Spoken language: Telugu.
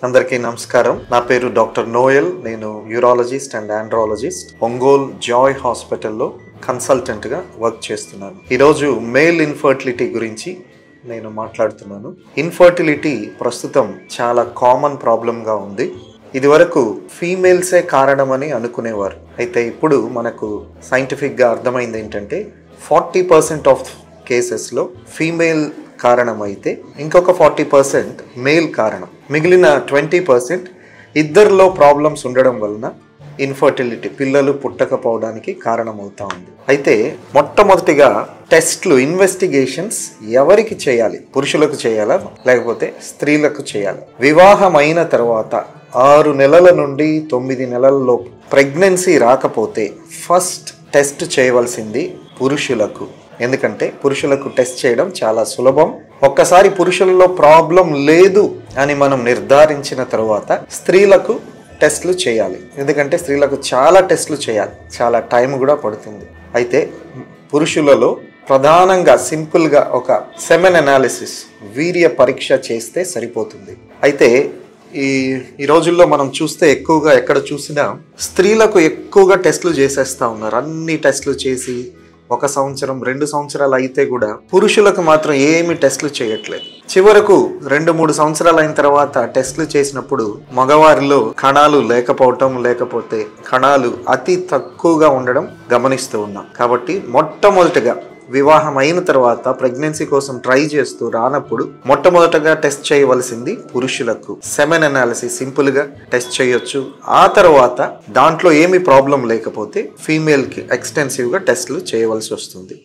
అందరికీ నమస్కారం. నా పేరు డాక్టర్ నోయల్. నేను urologist and andrologist. Ongole Joy హాస్పిటల్లో కన్సల్టెంట్గా వర్క్ చేస్తున్నాను. ఈరోజు మేల్ ఇన్ఫర్టిలిటీ గురించి నేను మాట్లాడుతున్నాను. ఇన్ఫర్టిలిటీ ప్రస్తుతం చాలా కామన్ ప్రాబ్లంగా ఉంది. ఇదివరకు ఫీమేల్సే కారణమని అనుకునేవారు. అయితే ఇప్పుడు మనకు సైంటిఫిక్గా అర్థమైంది ఏంటంటే 40% ఆఫ్ కేసెస్లో ఫీమేల్ కారణం అయితే ఇంకొక 40% మేల్ కారణం. మిగిలిన 20% ఇద్దరిలో ప్రాబ్లమ్స్ ఉండడం వలన ఇన్ఫర్టిలిటీ పిల్లలు పుట్టకపోవడానికి కారణమవుతా ఉంది. అయితే మొట్టమొదటిగా టెస్ట్లు, ఇన్వెస్టిగేషన్స్ ఎవరికి చేయాలి? పురుషులకు చేయాలా లేకపోతే స్త్రీలకు చేయాలి? వివాహం అయిన తర్వాత 6 నెలల నుండి 9 నెలలలోపు ప్రెగ్నెన్సీ రాకపోతే ఫస్ట్ టెస్ట్ చేయవలసింది పురుషులకు. ఎందుకంటే పురుషులకు టెస్ట్ చేయడం చాలా సులభం. ఒక్కసారి పురుషులలో ప్రాబ్లం లేదు అని మనం నిర్ధారించిన తర్వాత స్త్రీలకు టెస్ట్లు చేయాలి. ఎందుకంటే స్త్రీలకు చాలా టెస్ట్లు చేయాలి, చాలా టైం కూడా పడుతుంది. అయితే పురుషులలో ప్రధానంగా సింపుల్గా ఒక సెమెన్ అనాలిసిస్, వీర్య పరీక్ష చేస్తే సరిపోతుంది. అయితే ఈ రోజుల్లో మనం చూస్తే ఎక్కువగా ఎక్కడ చూసినా స్త్రీలకు ఎక్కువగా టెస్టులు చేసేస్తూ ఉన్నారు. అన్ని టెస్టులు చేసి 1 సంవత్సరం 2 సంవత్సరాలు అయితే కూడా పురుషులకు మాత్రం ఏమి టెస్టులు చేయట్లేదు. చివరకు 2-3 సంవత్సరాలు అయిన తర్వాత టెస్టులు చేసినప్పుడు మగవారిలో కణాలు లేకపోవటం, లేకపోతే కణాలు అతి తక్కువగా ఉండడం గమనిస్తూ ఉన్నాం. కాబట్టి మొట్టమొదటిగా వివాహం అయిన తర్వాత ప్రెగ్నెన్సీ కోసం ట్రై చేస్తూ రానప్పుడు మొట్టమొదటగా టెస్ట్ చేయవలసింది పురుషులకు. సెమెన్ అనాలిసిస్ సింపుల్గా టెస్ట్ చేయొచ్చు. ఆ తర్వాత దాంట్లో ఏమి ప్రాబ్లం లేకపోతే ఫీమేల్కి ఎక్స్టెన్సివ్గా టెస్టులు చేయవలసి వస్తుంది.